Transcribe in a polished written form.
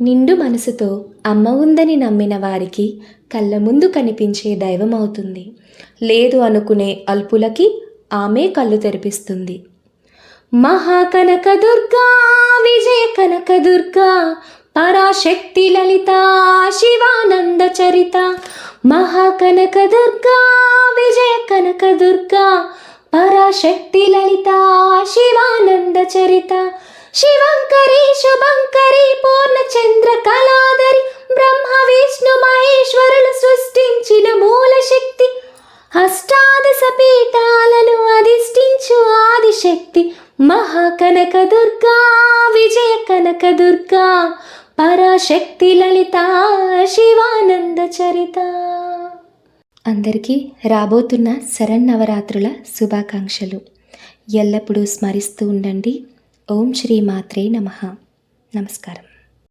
నిండు మనసుతో అమ్మ ఉందని నమ్మిన వారికి కళ్ళ ముందు కనిపించే దైవమవుతుంది. లేదు అనుకునే అల్పులకి ఆమె కళ్ళు తెరిపిస్తుంది. మహాకనక దుర్గా, విజయ కనక దుర్గా, పరాశక్తి లలిత, శివానంద చరిత. మహాకనక దుర్గా, విజయ కనక దుర్గా, పరాశక్తి లలిత, శివానంద చరిత. శివంకరి శుభంకరి పూర్ణచంద్ర కళాధరి, బ్రహ్మ విష్ణు మహేశ్వరులు సృష్టించిన మూలశక్తి. అష్టాదశ పీఠాలను అధిష్ఠించు ఆదిశక్తి. మహాకనక దుర్గా, విజయ కనక దుర్గా, పరాశక్తి లలిత, శివానంద చరిత. అందరికీ రాబోతున్న శరన్నవరాత్రుల శుభాకాంక్షలు. ఎల్లప్పుడూ స్మరిస్తూ ఉండండి. ఓం శ్రీ మాత్రే నమః. నమస్కారం.